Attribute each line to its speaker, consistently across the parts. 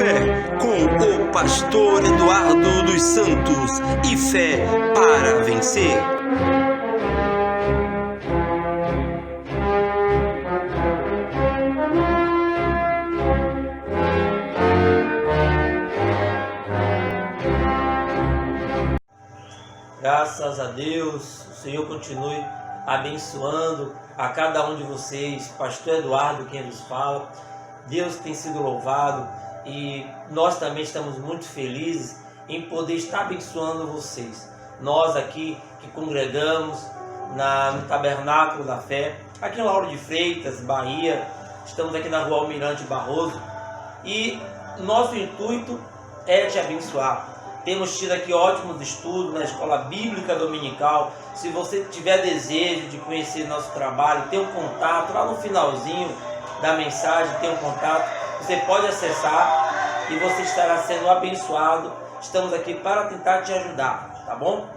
Speaker 1: Fé com o pastor Eduardo dos Santos e fé para vencer.
Speaker 2: Graças a Deus, o Senhor continue abençoando a cada um de vocês. Pastor Eduardo, quem nos fala. Deus tem sido louvado e nós também estamos muito felizes em poder estar abençoando vocês. Nós aqui que congregamos no Tabernáculo da Fé, aqui em Lauro de Freitas, Bahia, estamos aqui na Rua Almirante Barroso e nosso intuito é te abençoar. Temos tido aqui ótimos estudos na Escola Bíblica Dominical. Se você tiver desejo de conhecer nosso trabalho, ter um contato lá no finalzinho da mensagem, tem um contato, você pode acessar e você estará sendo abençoado. Estamos aqui para tentar te ajudar, tá bom?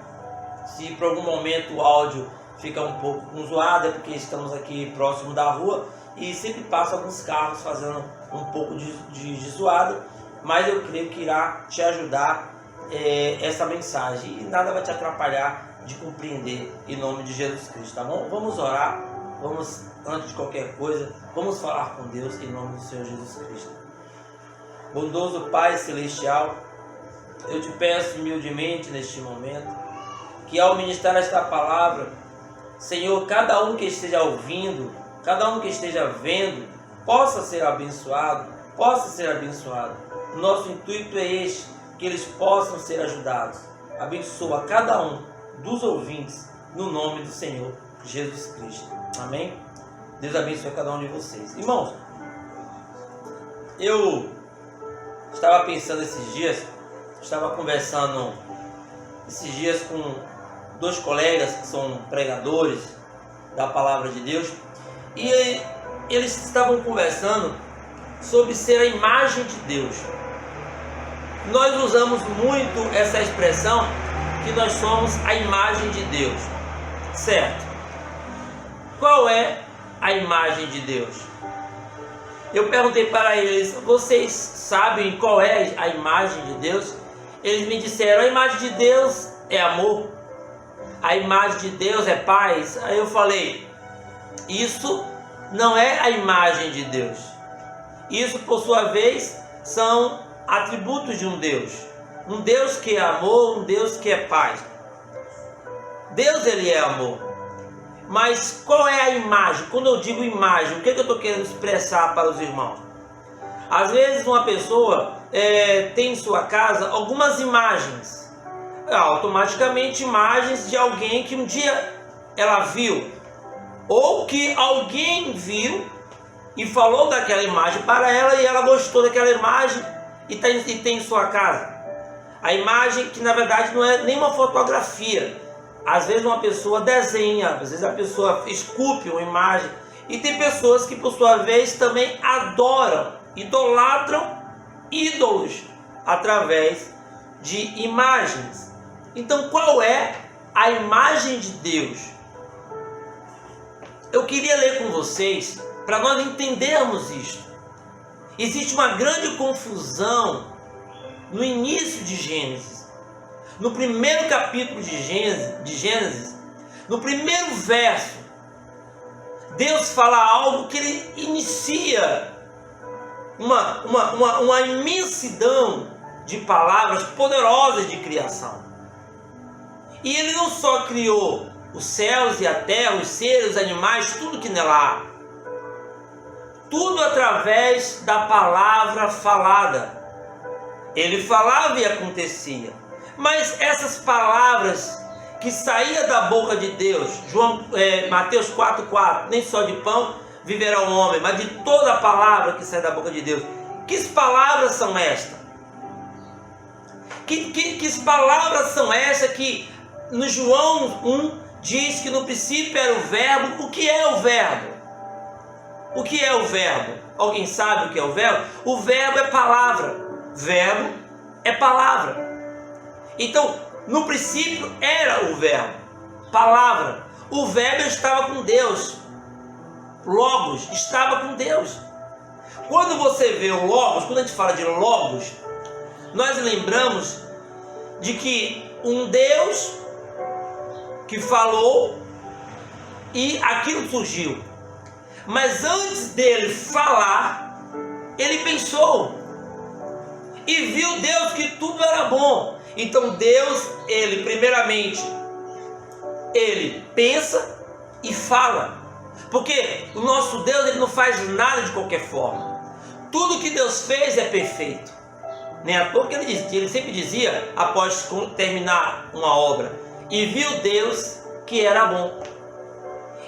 Speaker 2: Se por algum momento o áudio fica um pouco zoado, é porque estamos aqui próximo da rua e sempre passam alguns carros fazendo um pouco de zoada, mas eu creio que irá te ajudar essa mensagem e nada vai te atrapalhar de compreender em nome de Jesus Cristo, tá bom? Vamos orar, vamos, antes de qualquer coisa, vamos falar com Deus em nome do Senhor Jesus Cristo. Bondoso Pai Celestial, eu te peço humildemente neste momento, que ao ministrar esta palavra, Senhor, cada um que esteja ouvindo, cada um que esteja vendo, possa ser abençoado, Nosso intuito é este, que eles possam ser ajudados. Abençoa cada um dos ouvintes, no nome do Senhor Jesus Cristo. Amém? Deus abençoe cada um de vocês. Irmãos, eu estava pensando esses dias, estava conversando esses dias com dois colegas que são pregadores da palavra de Deus, e eles estavam conversando sobre ser a imagem de Deus. Nós usamos muito essa expressão que nós somos a imagem de Deus, certo? Qual é a imagem de Deus? Eu perguntei para eles, vocês sabem qual é a imagem de Deus? Eles me disseram, a imagem de Deus é amor, a imagem de Deus é paz. Aí eu falei, isso não é a imagem de Deus. Isso, por sua vez, são atributos de um Deus que é amor, um Deus que é paz. Deus, ele é amor. Mas qual é a imagem? Quando eu digo imagem, o que eu estou querendo expressar para os irmãos? Às vezes uma pessoa tem em sua casa algumas imagens, automaticamente imagens de alguém que um dia ela viu, ou que alguém viu e falou daquela imagem para ela e ela gostou daquela imagem e tem em sua casa. A imagem que na verdade não é nem uma fotografia. Às vezes uma pessoa desenha, às vezes a pessoa esculpe uma imagem. E tem pessoas que por sua vez também adoram, idolatram ídolos através de imagens. Então qual é a imagem de Deus? Eu queria ler com vocês para nós entendermos isto. Existe uma grande confusão no início de Gênesis. No primeiro capítulo de Gênesis, no primeiro verso, Deus fala algo que ele inicia uma imensidão de palavras poderosas de criação. E ele não só criou os céus e a terra, os seres, os animais, tudo que nela há. Tudo através da palavra falada. Ele falava e acontecia. Mas essas palavras que saíam da boca de Deus, Mateus 4,4, nem só de pão viverá o homem, mas de toda a palavra que sai da boca de Deus. Que palavras são estas? Que palavras são essas que no João 1 diz que no princípio era o verbo? O que é o verbo? O que é o verbo? Alguém sabe o que é o verbo? O verbo é palavra. Verbo é palavra. Então, no princípio era o verbo, palavra. O verbo estava com Deus. Logos estava com Deus. quando você vê o Logos, quando a gente fala de Logos, nós lembramos de que um Deus que falou e aquilo surgiu. Mas antes dele falar, ele pensou e viu Deus que tudo era bom. Então Deus, ele primeiramente, ele pensa e fala. Porque o nosso Deus, ele não faz nada de qualquer forma. Tudo que Deus fez é perfeito. Nem à toa que ele sempre dizia, após terminar uma obra, e viu Deus que era bom.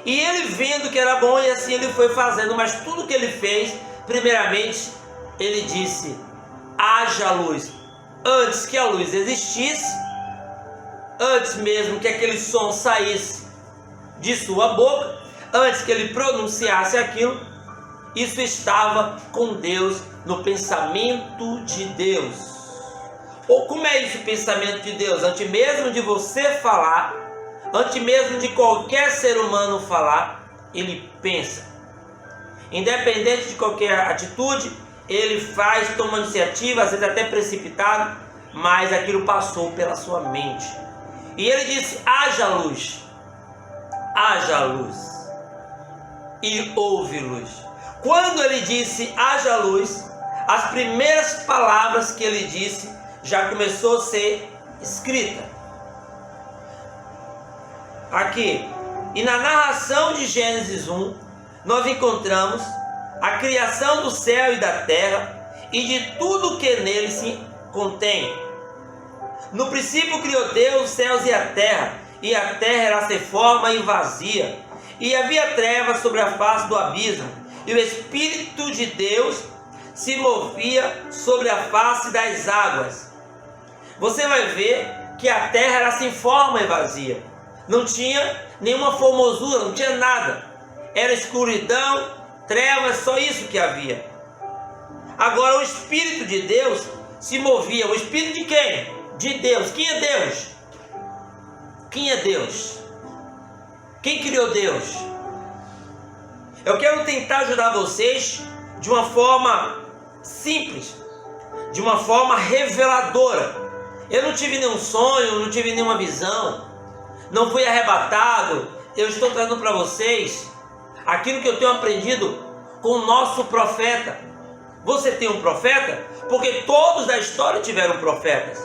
Speaker 2: E ele vendo que era bom, e assim ele foi fazendo. Mas tudo que ele fez, primeiramente, ele disse: haja luz. Antes que a luz existisse, antes mesmo que aquele som saísse de sua boca, antes que ele pronunciasse aquilo, isso estava com Deus, no pensamento de Deus. Ou como é isso, o pensamento de Deus? Antes mesmo de você falar, antes mesmo de qualquer ser humano falar, ele pensa. Independente de qualquer atitude, ele faz, toma iniciativa, às vezes até precipitado, mas aquilo passou pela sua mente. E ele disse: haja luz. Haja luz. E houve luz. Quando ele disse haja luz, as primeiras palavras que ele disse já começou a ser escrita. Aqui, e na narração de Gênesis 1, nós encontramos a criação do céu e da terra e de tudo que nele se contém. No princípio criou Deus os céus e a terra era sem forma e vazia, e havia trevas sobre a face do abismo, e o Espírito de Deus se movia sobre a face das águas. Você vai ver que a terra era sem forma e vazia, não tinha nenhuma formosura, não tinha nada, era escuridão, trevas, só isso que havia. Agora o Espírito de Deus se movia. O Espírito de quem? De Deus. Quem é Deus? Quem é Deus? Quem criou Deus? Eu quero tentar ajudar vocês de uma forma simples, de uma forma reveladora. Eu não tive nenhum sonho, não tive nenhuma visão, não fui arrebatado. Eu estou trazendo para vocês aquilo que eu tenho aprendido com o nosso profeta. Você tem um profeta? Porque todos da história tiveram profetas.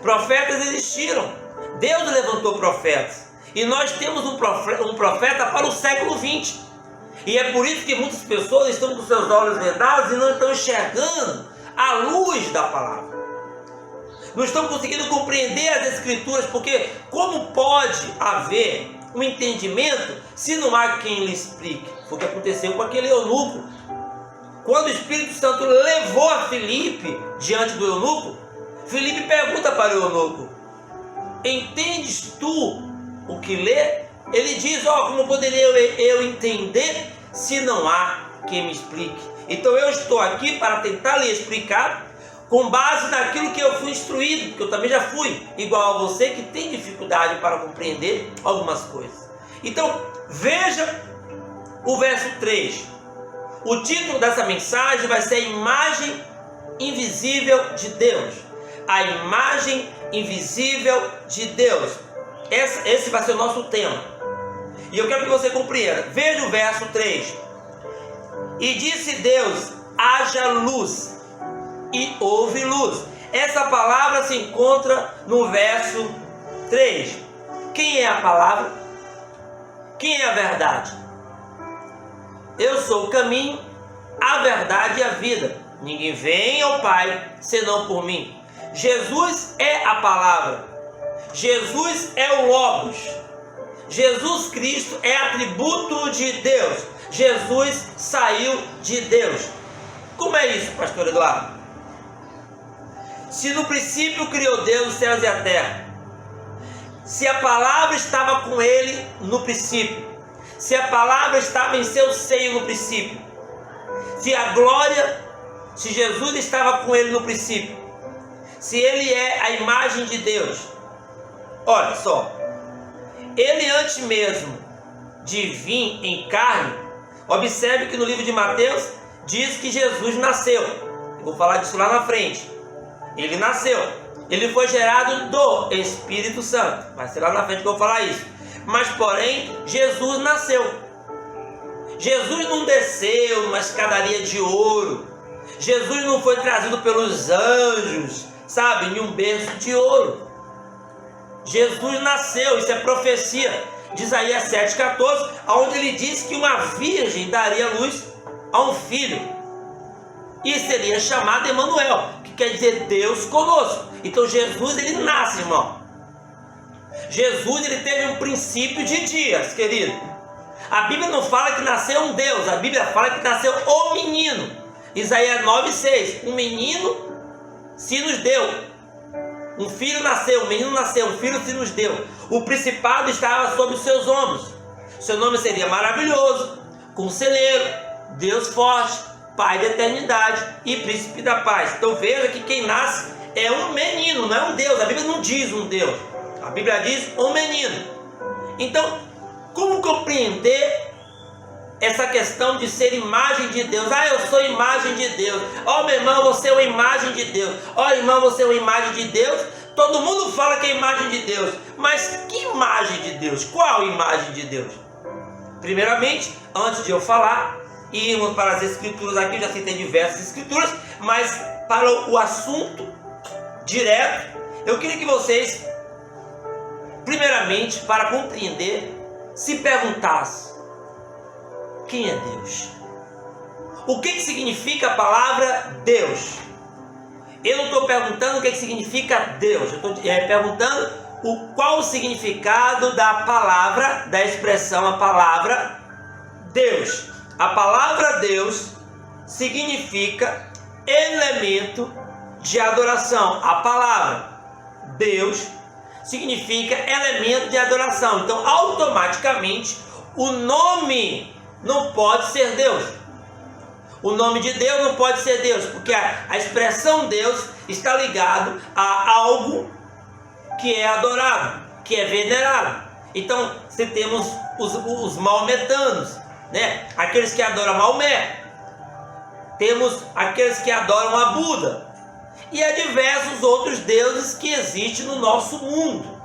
Speaker 2: Profetas existiram. Deus levantou profetas. E nós temos um profeta para o século 20. E é por isso que muitas pessoas estão com seus olhos vedados e não estão enxergando a luz da palavra. Não estão conseguindo compreender as escrituras, porque como pode haver um entendimento se não há quem lhe explique? Foi o que aconteceu com aquele eunuco. Quando o Espírito Santo levou a Filipe diante do eunuco, Filipe pergunta para o eunuco: entendes tu o que lê? Ele diz: como poderia eu entender se não há quem me explique? Então eu estou aqui para tentar lhe explicar com base naquilo que eu fui instruído, porque eu também já fui igual a você que tem dificuldade para compreender algumas coisas. Então veja o verso 3. O título dessa mensagem vai ser a imagem invisível de Deus. A imagem invisível de Deus. Esse vai ser o nosso tema. E eu quero que você compreenda. Veja o verso 3. E disse Deus: haja luz. E houve luz. Essa palavra se encontra no verso 3. Quem é a palavra? Quem é a verdade? Eu sou o caminho, a verdade e a vida. Ninguém vem ao Pai senão por mim. Jesus é a palavra. Jesus é o Logos. Jesus Cristo é atributo de Deus. Jesus saiu de Deus. Como é isso, pastor Eduardo? Se no princípio criou Deus os céus e a terra, se a palavra estava com ele no princípio, se a palavra estava em seu seio no princípio, se Jesus estava com ele no princípio, se ele é a imagem de Deus, olha só, ele antes mesmo de vir em carne, observe que no livro de Mateus diz que Jesus nasceu. Eu vou falar disso lá na frente. Ele nasceu. Ele foi gerado do Espírito Santo. Vai ser lá na frente que eu vou falar isso. Mas, porém, Jesus nasceu. Jesus não desceu numa escadaria de ouro. Jesus não foi trazido pelos anjos, sabe, em um berço de ouro. Jesus nasceu, isso é profecia de Isaías 7,14, onde ele diz que uma virgem daria luz a um filho e seria chamado Emanuel, que quer dizer Deus conosco. Então Jesus, ele nasce, irmão. Jesus, ele teve um princípio de dias, querido. A Bíblia não fala que nasceu um Deus, a Bíblia fala que nasceu o menino. Isaías 9,6, um menino se nos deu. Um filho nasceu, um menino nasceu, um filho se nos deu. O principado estava sobre os seus ombros. Seu nome seria Maravilhoso, Conselheiro, Deus Forte, Pai da Eternidade e Príncipe da Paz. Então veja que quem nasce é um menino, não é um Deus. A Bíblia não diz um Deus, a Bíblia diz um menino. Então, como compreender essa questão de ser imagem de Deus? Ah, eu sou imagem de Deus. Ó, meu irmão, você é uma imagem de Deus. Ó, irmão, você é uma imagem de Deus. Todo mundo fala que é imagem de Deus. Mas que imagem de Deus? Qual imagem de Deus? Primeiramente, antes de eu falar, e irmos para as escrituras aqui, eu já citei diversas escrituras, mas para o assunto direto, eu queria que vocês, primeiramente, para compreender, se perguntassem: quem é Deus? O que significa a palavra Deus? Eu não estou perguntando o que significa Deus. Eu estou perguntando qual o significado da palavra, da expressão, a palavra Deus. A palavra Deus significa elemento de adoração. A palavra Deus significa elemento de adoração. Então, automaticamente, o nome não pode ser Deus. O nome de Deus não pode ser Deus, porque a expressão Deus está ligado a algo que é adorado, que é venerado. Então, se temos os maometanos, né? Aqueles que adoram Maomé, temos aqueles que adoram a Buda, e há diversos outros deuses que existem no nosso mundo,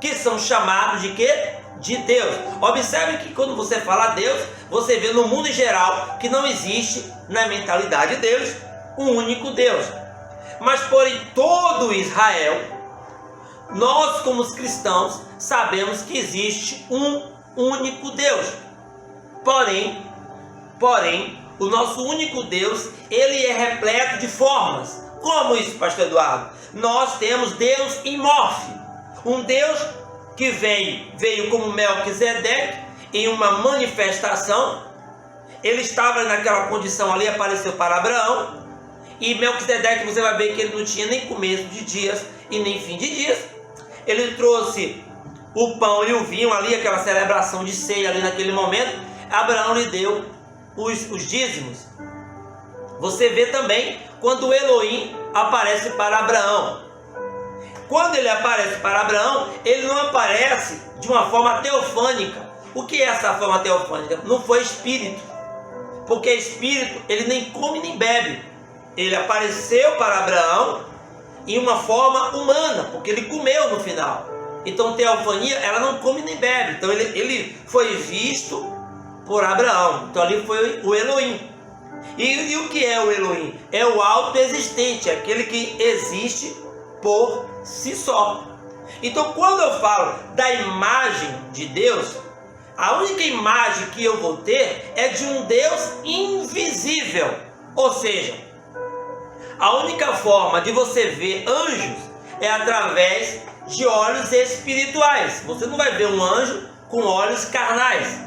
Speaker 2: que são chamados de quê? De Deus. Observe que quando você fala Deus, você vê no mundo em geral que não existe na mentalidade de Deus um único Deus. Mas porém todo Israel, nós como os cristãos sabemos que existe um único Deus. Porém, o nosso único Deus, ele é repleto de formas. Como isso, pastor Eduardo? Nós temos Deus em morfe, um Deus que veio como Melquisedeque em uma manifestação. Ele estava naquela condição ali, apareceu para Abraão. E Melquisedeque, você vai ver que ele não tinha nem começo de dias e nem fim de dias. Ele trouxe o pão e o vinho ali, aquela celebração de ceia ali naquele momento. Abraão lhe deu os dízimos. Você vê também quando o Elohim aparece para Abraão. Quando ele aparece para Abraão, ele não aparece de uma forma teofânica. O que é essa forma teofânica? Não foi espírito, porque espírito ele nem come nem bebe. Ele apareceu para Abraão em uma forma humana, porque ele comeu no final. Então teofania, ela não come nem bebe. Então ele foi visto por Abraão. Então ali foi o Elohim. E o que é o Elohim? É o autoexistente, aquele que existe por si só. Então quando eu falo da imagem de Deus, a única imagem que eu vou ter é de um Deus invisível. Ou seja, a única forma de você ver anjos é através de olhos espirituais. Você não vai ver um anjo com olhos carnais.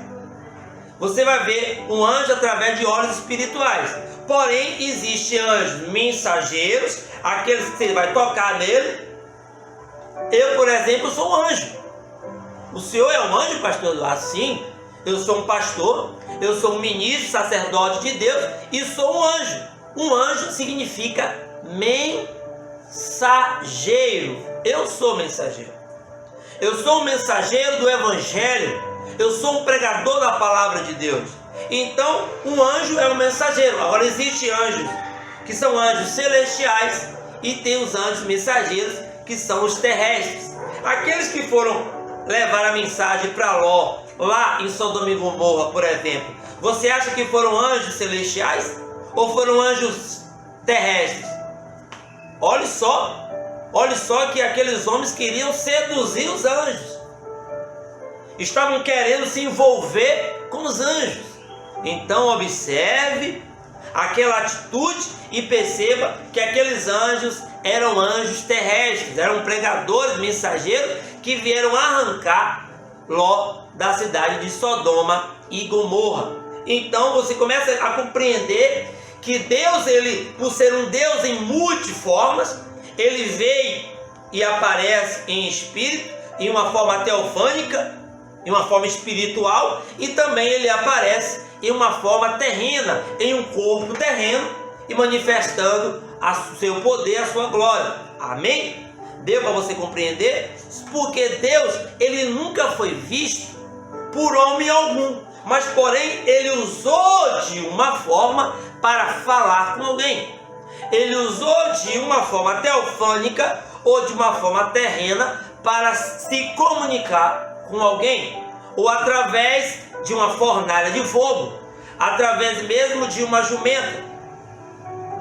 Speaker 2: Você vai ver um anjo através de olhos espirituais. Porém, existem anjos mensageiros, aqueles que você vai tocar nele. Eu, por exemplo, sou um anjo. O senhor é um anjo, pastor? Assim, eu sou um pastor, eu sou um ministro, sacerdote de Deus e sou um anjo. Um anjo significa mensageiro. Eu sou mensageiro. Eu sou um mensageiro do Evangelho. Eu sou um pregador da palavra de Deus. Então, um anjo é um mensageiro. Agora, existem anjos que são anjos celestiais e tem os anjos mensageiros, que são os terrestres. Aqueles que foram levar a mensagem para Ló, lá em Sodoma e Gomorra, por exemplo, você acha que foram anjos celestiais ou foram anjos terrestres? Olhe só que aqueles homens queriam seduzir os anjos, estavam querendo se envolver com os anjos. Então observe aquela atitude e perceba que aqueles anjos eram anjos terrestres, eram pregadores, mensageiros que vieram arrancar Ló da cidade de Sodoma e Gomorra. Então você começa a compreender que Deus, ele, por ser um Deus em multiformas, ele veio e aparece em espírito, em uma forma teofânica, em uma forma espiritual, e também ele aparece em uma forma terrena, em um corpo terreno, e manifestando o seu poder, a sua glória. Amém? Deu para você compreender? Porque Deus, ele nunca foi visto por homem algum, mas porém ele usou de uma forma para falar com alguém. Ele usou de uma forma teofânica ou de uma forma terrena para se comunicar com alguém, ou através de uma fornalha de fogo, através mesmo de uma jumenta,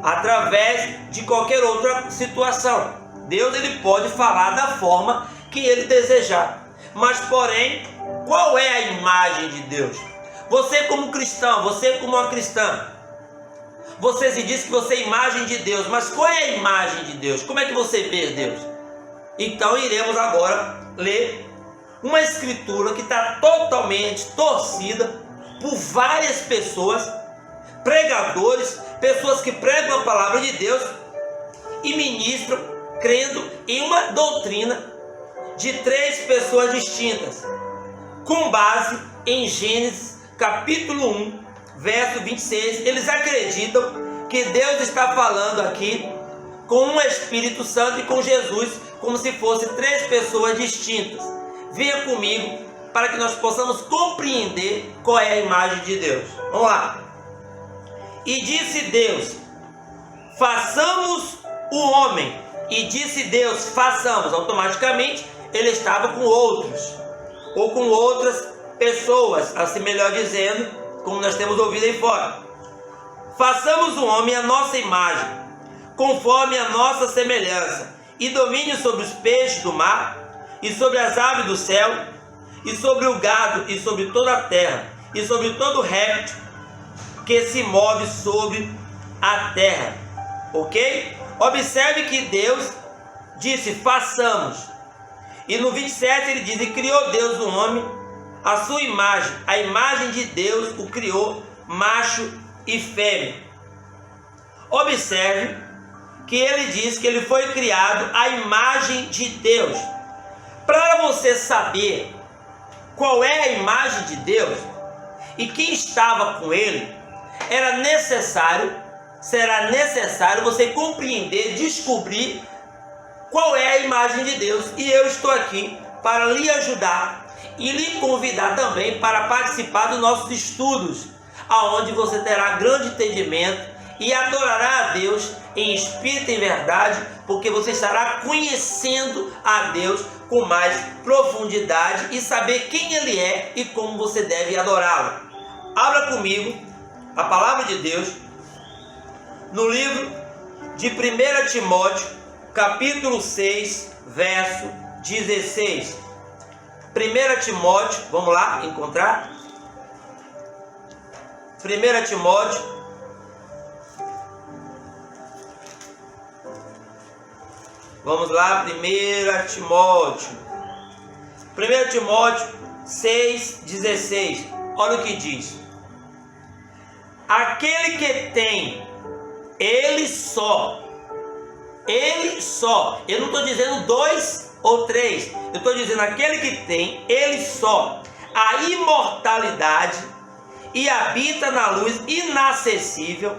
Speaker 2: através de qualquer outra situação. Deus, ele pode falar da forma que ele desejar, mas porém, qual é a imagem de Deus? Você como cristão, você como uma cristã, você se diz que você é imagem de Deus, mas qual é a imagem de Deus? Como é que você vê Deus? Então iremos agora ler uma escritura que está totalmente torcida por várias pessoas, pregadores, pessoas que pregam a palavra de Deus e ministram crendo em uma doutrina de três pessoas distintas, com base em Gênesis capítulo 1, verso 26. Eles acreditam que Deus está falando aqui com um Espírito Santo e com Jesus, como se fossem três pessoas distintas. Venha comigo para que nós possamos compreender qual é a imagem de Deus. Vamos lá. E disse Deus: façamos o homem. E disse Deus: façamos. Automaticamente ele estava com outros, ou com outras pessoas, assim melhor dizendo, como nós temos ouvido aí fora. Façamos o homem à nossa imagem, conforme a nossa semelhança, e domine sobre os peixes do mar, e sobre as aves do céu, e sobre o gado, e sobre toda a terra, e sobre todo réptil que se move sobre a terra. Ok? Observe que Deus disse: façamos. E no 27 ele diz: e criou Deus o homem à sua imagem, a imagem de Deus o criou, macho e fêmea. Observe que ele diz que ele foi criado à imagem de Deus. Para você saber qual é a imagem de Deus e quem estava com ele, será necessário você compreender, descobrir qual é a imagem de Deus. E eu estou aqui para lhe ajudar e lhe convidar também para participar dos nossos estudos, aonde você terá grande entendimento e adorará a Deus em espírito e em verdade, porque você estará conhecendo a Deus com mais profundidade e saber quem Ele é e como você deve adorá-lo. Abra comigo a palavra de Deus no livro de 1 Timóteo, capítulo 6, verso 16. 1 Timóteo, vamos lá encontrar? 1 Timóteo, vamos lá, 1 Timóteo 6, 16. Olha o que diz: aquele que tem, ele só, eu não estou dizendo dois ou três, eu estou dizendo aquele que tem, ele só, a imortalidade e habita na luz inacessível,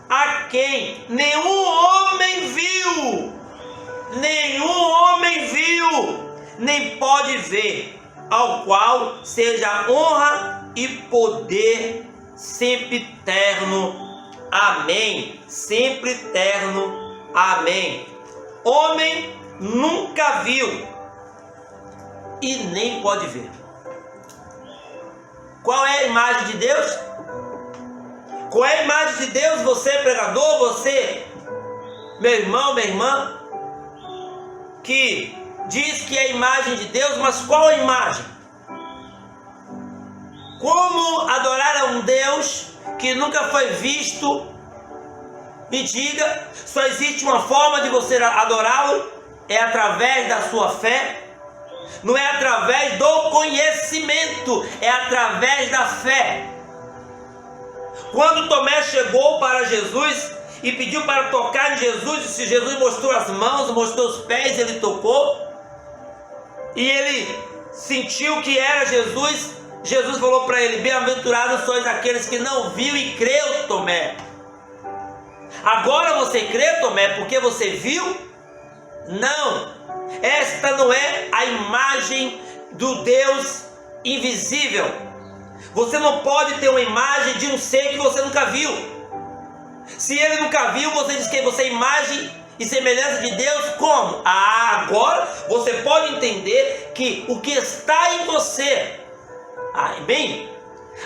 Speaker 2: a quem nenhum homem viu, nem pode ver, ao qual seja honra e poder sempre eterno. Amém. Sempre eterno. Amém. Homem nunca viu e nem pode ver. Qual é a imagem de Deus? Qual é a imagem de Deus? Você, pregador, você, meu irmão, minha irmã, que diz que é a imagem de Deus, mas qual a imagem? Como adorar a um Deus que nunca foi visto? Me diga, só existe uma forma de você adorá-lo, é através da sua fé. Não é através do conhecimento, é através da fé. Quando Tomé chegou para Jesus e pediu para tocar em Jesus, se Jesus mostrou as mãos, mostrou os pés, ele tocou, e ele sentiu que era Jesus. Jesus falou para ele: bem-aventurados sois aqueles que não viu e creu, Tomé. Agora você crê, Tomé, porque você viu? Não, esta não é a imagem do Deus invisível. Você não pode ter uma imagem de um ser que você nunca viu. Se ele nunca viu, você diz que você é imagem e semelhança de Deus, como? Agora você pode entender que o que está em você, bem,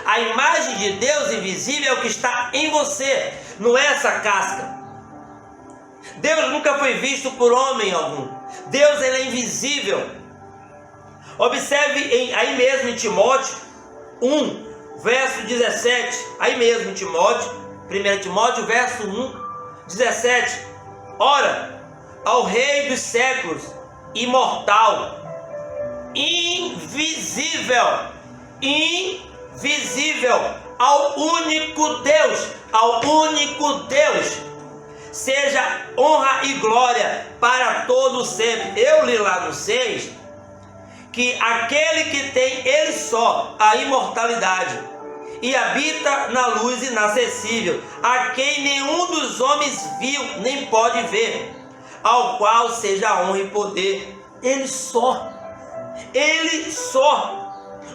Speaker 2: a imagem de Deus invisível é o que está em você, não é essa casca. Deus nunca foi visto por homem algum. Deus, ele é invisível. Observe aí mesmo em Timóteo 1, verso 17. Aí mesmo em Timóteo, 1 Timóteo, verso 1, 17. Ora, ao Rei dos séculos, imortal, invisível, ao único Deus, seja honra e glória para todos sempre. Eu li lá no 6 que aquele que tem ele só a imortalidade e habita na luz inacessível, a quem nenhum dos homens viu nem pode ver, ao qual seja a honra e poder, ele só.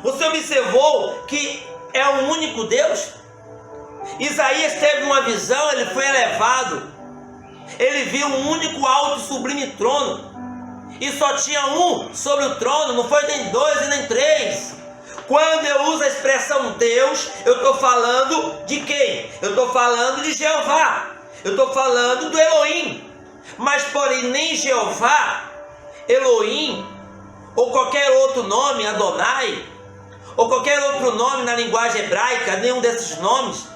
Speaker 2: Você observou que é o único Deus? Isaías teve uma visão, ele foi elevado. Ele viu um único alto e sublime trono, e só tinha um sobre o trono, não foi nem dois e nem três. Quando eu uso a expressão Deus, eu estou falando de quem? Eu estou falando de Jeová, eu estou falando do Elohim. Mas porém nem Jeová, Elohim, ou qualquer outro nome, Adonai, ou qualquer outro nome na linguagem hebraica, nenhum desses nomes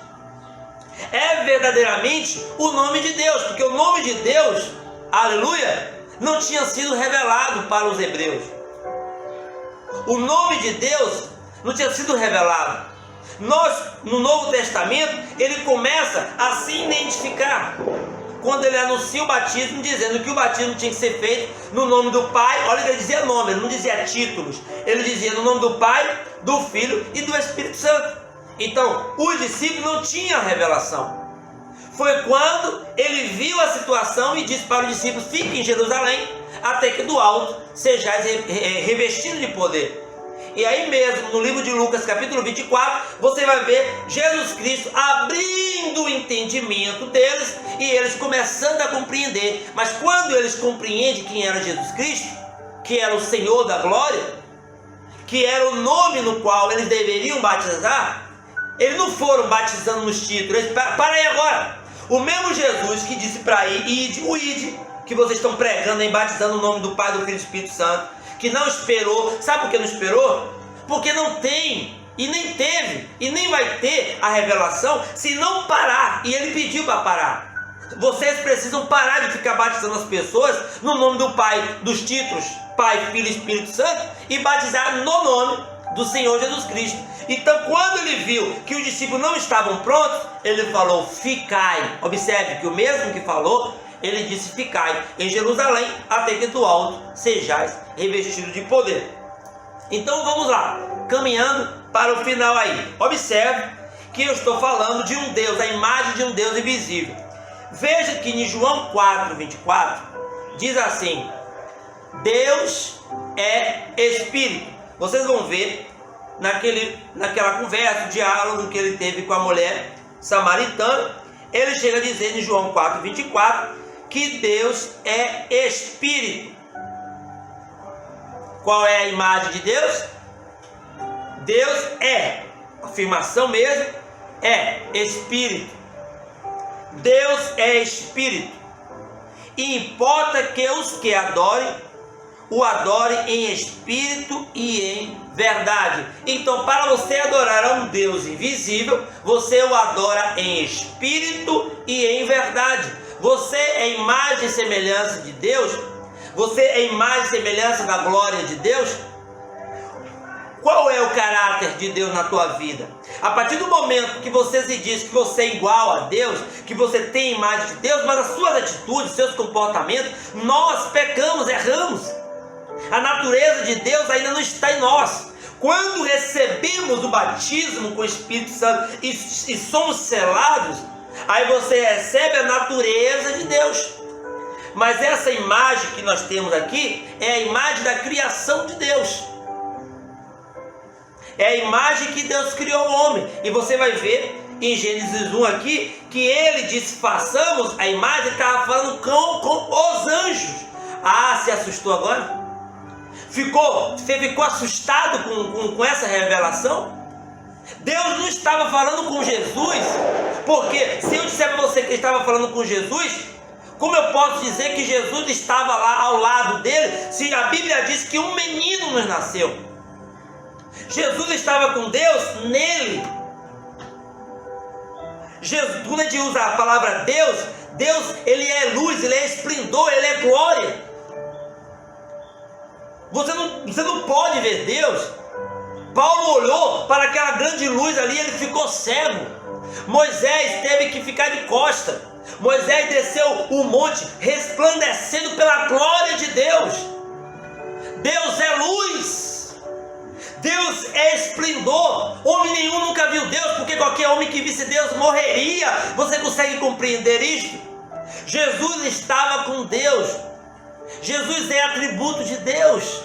Speaker 2: é verdadeiramente o nome de Deus, porque o nome de Deus, aleluia, não tinha sido revelado para os hebreus. O nome de Deus não tinha sido revelado. Nós, no Novo Testamento, ele começa a se identificar quando ele anuncia o batismo, dizendo que o batismo tinha que ser feito no nome do Pai. Olha que ele dizia nome, ele não dizia títulos, ele dizia no nome do Pai, do Filho e do Espírito Santo. Então, os discípulos não tinham revelação. Foi quando ele viu a situação e disse para os discípulos: fiquem em Jerusalém, até que do alto sejais revestidos de poder. E aí mesmo, no livro de Lucas, capítulo 24, você vai ver Jesus Cristo abrindo o entendimento deles e eles começando a compreender. Mas quando eles compreendem quem era Jesus Cristo, que era o Senhor da glória, que era o nome no qual eles deveriam batizar, eles não foram batizando nos títulos. Eles, para aí agora, o mesmo Jesus que disse para ir, o ide, que vocês estão pregando aí, batizando o nome do Pai, do Filho e do Espírito Santo, que não esperou. Sabe por que não esperou? Porque não tem, e nem teve, e nem vai ter a revelação se não parar. E ele pediu para parar. Vocês precisam parar de ficar batizando as pessoas no nome do Pai, dos títulos Pai, Filho e Espírito Santo, e batizar no nome do Senhor Jesus Cristo. Então, quando ele viu que os discípulos não estavam prontos, ele falou: ficai. Observe que o mesmo que falou, ele disse: ficai em Jerusalém, até que do alto sejais revestidos de poder. Então vamos lá, caminhando para o final aí. Observe que eu estou falando de um Deus, a imagem de um Deus invisível. Veja que em João 4:24 diz assim: Deus é Espírito. Vocês vão ver naquela conversa, diálogo que ele teve com a mulher samaritana, ele chega a dizer em João 4:24 que Deus é Espírito. Qual é a imagem de Deus? Deus é, afirmação mesmo, é Espírito. Deus é Espírito. E importa que os que adorem, o adorem em espírito e em verdade. Então, para você adorar a um Deus invisível, você o adora em espírito e em verdade. Você é imagem e semelhança de Deus? Você é imagem e semelhança da glória de Deus? Qual é o caráter de Deus na tua vida? A partir do momento que você se diz que você é igual a Deus, que você tem a imagem de Deus, mas as suas atitudes, seus comportamentos, nós pecamos, erramos. A natureza de Deus ainda não está em nós. Quando recebemos o batismo com o Espírito Santo e somos selados, aí você recebe a natureza de Deus. Mas essa imagem que nós temos aqui é a imagem da criação de Deus. É a imagem que Deus criou o homem. E você vai ver em Gênesis 1 aqui, que ele disse, façamos a imagem, estava falando com os anjos. Ah, se assustou agora? Você ficou assustado com essa revelação? Deus não estava falando com Jesus, porque se eu disser para você que ele estava falando com Jesus, como eu posso dizer que Jesus estava lá ao lado dele, se a Bíblia diz que um menino nos nasceu? Jesus estava com Deus nele. Jesus, quando a gente usa a palavra Deus, ele é luz, ele é esplendor, ele é glória. Você não pode ver Deus. Paulo olhou para aquela grande luz ali, ele ficou cego. Moisés teve que ficar de costa. Moisés desceu o monte resplandecendo pela glória de Deus. Deus é luz. Deus é esplendor. Homem nenhum nunca viu Deus, porque qualquer homem que visse Deus morreria. Você consegue compreender isto? Jesus estava com Deus. Jesus é atributo de Deus.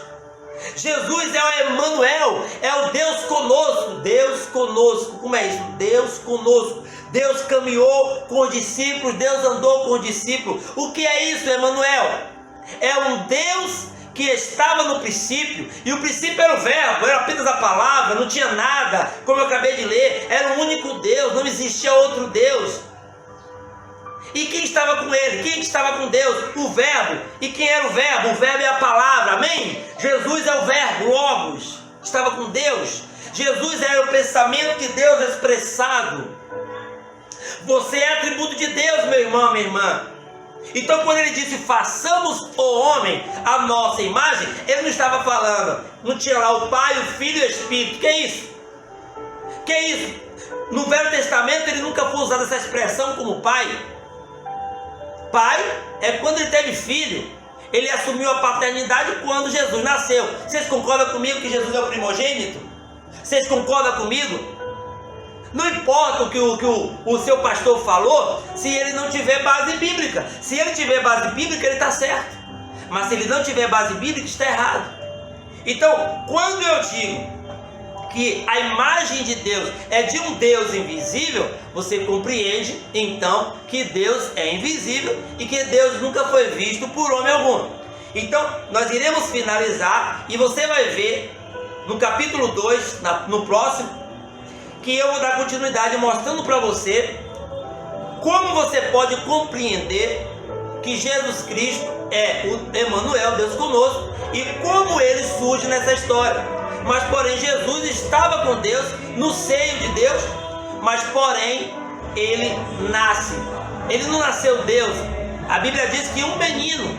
Speaker 2: Jesus é o Emanuel, é o Deus conosco. Deus conosco, como é isso? Deus conosco. Deus caminhou com os discípulos, Deus andou com os discípulos. O que é isso, Emanuel? É um Deus que estava no princípio, e o princípio era o verbo, era apenas a palavra, não tinha nada, como eu acabei de ler, era um único Deus, não existia outro Deus. E quem estava com ele? Quem estava com Deus? O verbo. E quem era o verbo? O verbo é a palavra, amém? Jesus é o verbo, logos, estava com Deus. Jesus era o pensamento de Deus expressado. Você é atributo de Deus, meu irmão, minha irmã. Então, quando ele disse, façamos o homem a nossa imagem, ele não estava falando, não tinha lá o Pai, o Filho e o Espírito. Que é isso? Que é isso? No Velho Testamento, ele nunca foi usado essa expressão como Pai. Pai é quando ele teve filho. Ele assumiu a paternidade quando Jesus nasceu. Vocês concordam comigo que Jesus é o primogênito? Vocês concordam comigo? Não importa o que o seu pastor falou, se ele não tiver base bíblica. Se ele tiver base bíblica, ele está certo. Mas se ele não tiver base bíblica, está errado. Então, quando eu digo que a imagem de Deus é de um Deus invisível, você compreende então que Deus é invisível e que Deus nunca foi visto por homem algum. Então, nós iremos finalizar e você vai ver no capítulo 2, no próximo, que eu vou dar continuidade mostrando para você como você pode compreender que Jesus Cristo é o Emanuel, Deus conosco, e como ele surge nessa história. Mas porém Jesus estava com Deus, no seio de Deus, mas porém ele nasce. Ele não nasceu Deus. A Bíblia diz que um menino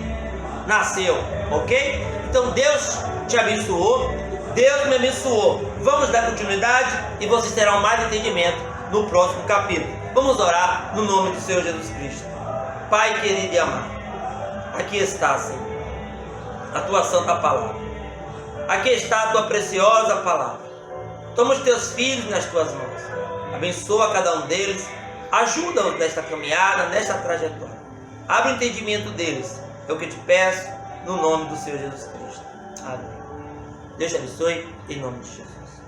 Speaker 2: nasceu, ok? Então Deus te abençoou, Deus me abençoou. Vamos dar continuidade e vocês terão mais entendimento no próximo capítulo. Vamos orar no nome do Senhor Jesus Cristo. Pai querido e amado, aqui está, Senhor, a tua santa palavra. Aqui está a tua preciosa palavra. Toma os teus filhos nas tuas mãos. Abençoa cada um deles. Ajuda-os nesta caminhada, nesta trajetória. Abre o entendimento deles. É o que eu te peço, no nome do Senhor Jesus Cristo. Amém. Deus te abençoe, em nome de Jesus.